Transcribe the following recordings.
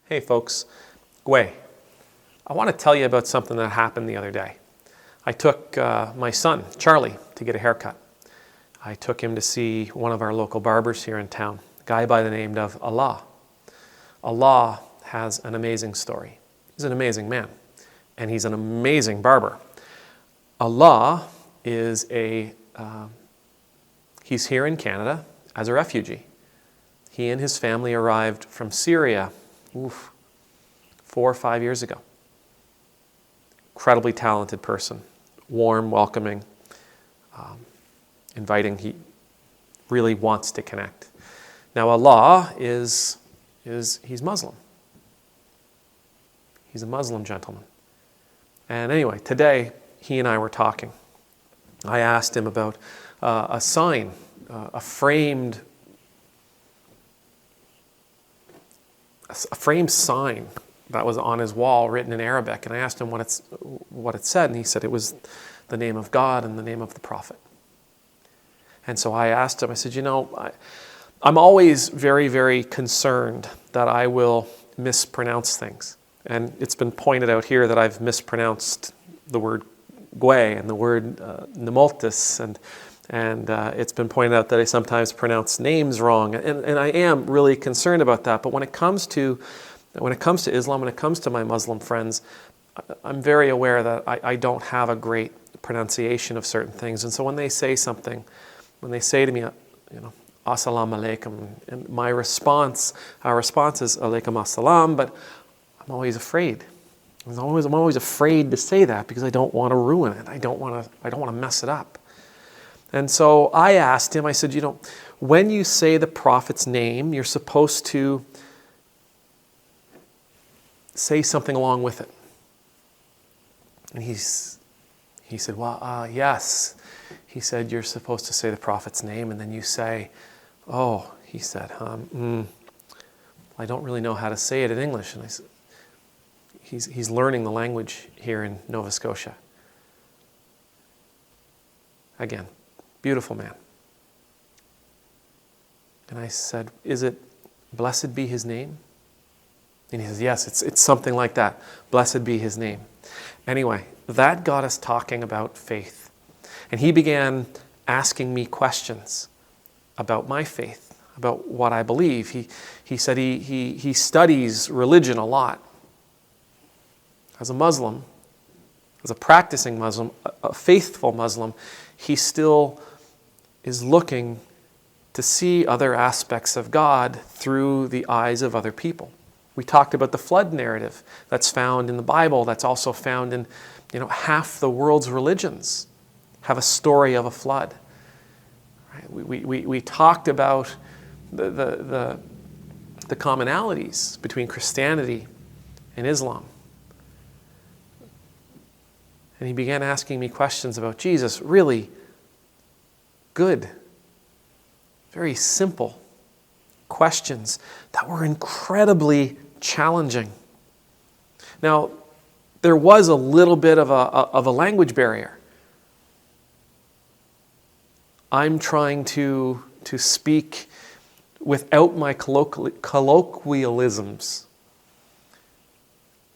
Hey folks, Gwe. I want to tell you about something that happened the other day. I took my son, Charlie, to get a haircut. I took him to see one of our local barbers here in town, a guy by the name of Allah. Allah has an amazing story. He's an amazing man, and he's an amazing barber. Allah is he's here in Canada as a refugee. He and his family arrived from Syria 4 or 5 years ago. Incredibly talented person, warm, welcoming, inviting. He really wants to connect. Now Allah he's Muslim. He's a Muslim gentleman. And anyway, today he and I were talking. I asked him about a sign, a framed sign that was on his wall written in Arabic, and I asked him what it said, and he said it was the name of God and the name of the prophet. And so I asked him, I said, I'm always very, very concerned that I will mispronounce things. And it's been pointed out here that I've mispronounced the word Gwe and the word Nemultus, and it's been pointed out that I sometimes pronounce names wrong, and I am really concerned about that. But when it comes to Islam, when it comes to my Muslim friends, I'm very aware that I don't have a great pronunciation of certain things. And so when they say something, when they say to me, Assalamu alaikum, and our response is alaikum assalam, but I'm always afraid. I'm always afraid to say that because I don't want to ruin it. I don't want to mess it up. And so I asked him, I said, when you say the prophet's name, you're supposed to say something along with it. And he said, well, yes. He said, you're supposed to say the prophet's name, and then you say, oh, he said, I don't really know how to say it in English. And I said, he's learning the language here in Nova Scotia. Again, beautiful man. And I said, is it blessed be his name? And he says, yes, it's something like that. Blessed be his name. Anyway, that got us talking about faith. And he began asking me questions about my faith, about what I believe. He said he studies religion a lot. As a Muslim, as a practicing Muslim, a faithful Muslim, he still is looking to see other aspects of God through the eyes of other people. We talked about the flood narrative that's found in the Bible, that's also found in, half the world's religions have a story of a flood. Right? We talked about the commonalities between Christianity and Islam. And he began asking me questions about Jesus, really good, very simple questions that were incredibly challenging. Now, there was a little bit of a language barrier. I'm trying to speak without my colloquialisms,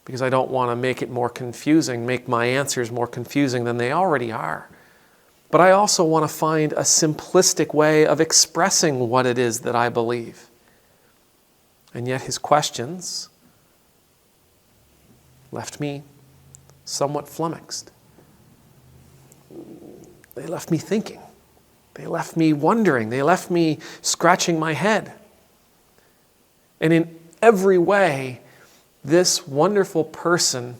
because I don't want to make it more confusing, make my answers more confusing than they already are. But I also want to find a simplistic way of expressing what it is that I believe. And yet his questions left me somewhat flummoxed. They left me thinking. They left me wondering. They left me scratching my head. And in every way, this wonderful person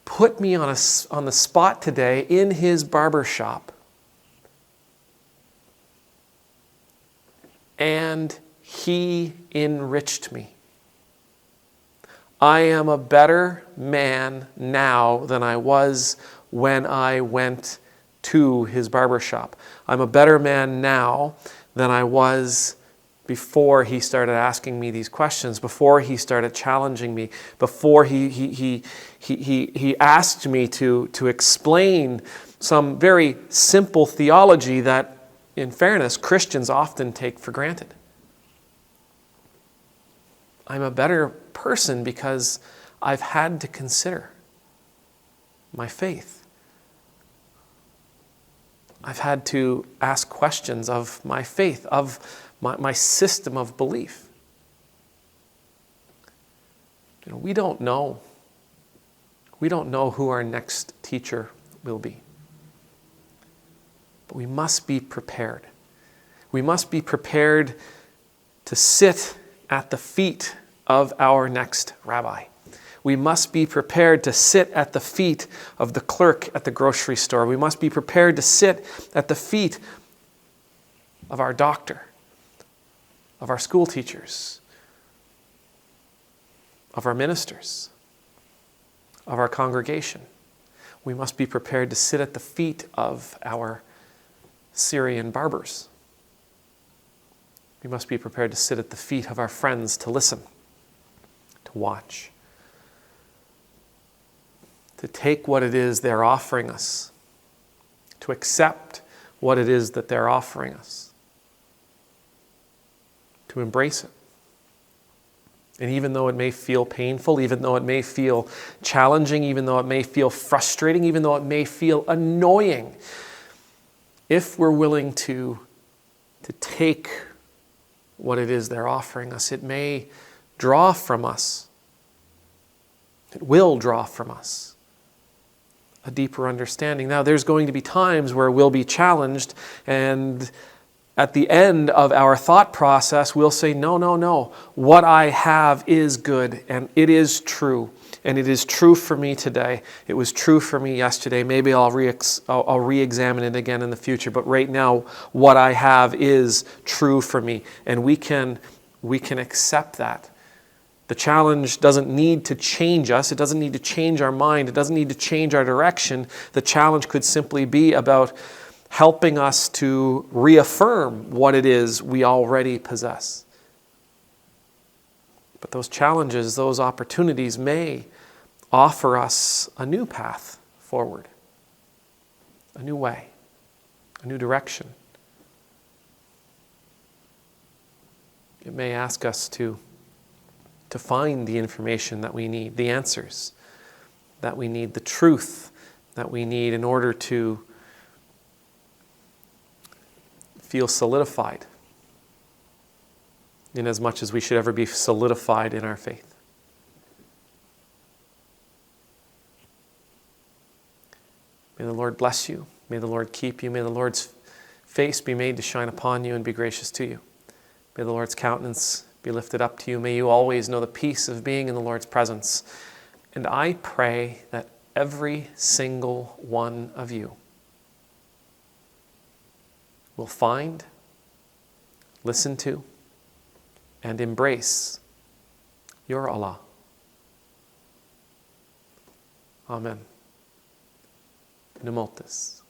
put me on the spot today in his barber shop. And he enriched me. I am a better man now than I was when I went to his barber shop. I'm a better man now than I was before he started asking me these questions, before he started challenging me, before he asked me to explain some very simple theology that, in fairness, Christians often take for granted. I'm a better person because I've had to consider my faith. I've had to ask questions of my faith, of my system of belief. We don't know. We don't know who our next teacher will be. But we must be prepared. We must be prepared to sit at the feet of our next rabbi. We must be prepared to sit at the feet of the clerk at the grocery store. We must be prepared to sit at the feet of our doctor, of our school teachers, of our ministers, of our congregation. We must be prepared to sit at the feet of our Syrian barbers. We must be prepared to sit at the feet of our friends to listen, to watch, to take what it is they're offering us, to accept what it is that they're offering us, to embrace it. And even though it may feel painful, even though it may feel challenging, even though it may feel frustrating, even though it may feel annoying, if we're willing to take what it is they're offering us, it may draw from us, it will draw from us a deeper understanding. Now, there's going to be times where we'll be challenged, and at the end of our thought process, we'll say, no. What I have is good, and it is true. And it is true for me today. It was true for me yesterday. Maybe I'll re-examine it again in the future. But right now, what I have is true for me. And we can accept that. The challenge doesn't need to change us. It doesn't need to change our mind. It doesn't need to change our direction. The challenge could simply be about helping us to reaffirm what it is we already possess. But those challenges, those opportunities may offer us a new path forward, a new way, a new direction. It may ask us to find the information that we need, the answers that we need, the truth that we need in order to feel solidified in as much as we should ever be solidified in our faith. May the Lord bless you. May the Lord keep you. May the Lord's face be made to shine upon you and be gracious to you. May the Lord's countenance be lifted up to you. May you always know the peace of being in the Lord's presence. And I pray that every single one of you will find, listen to, and embrace your Allah. Amen. Numultus.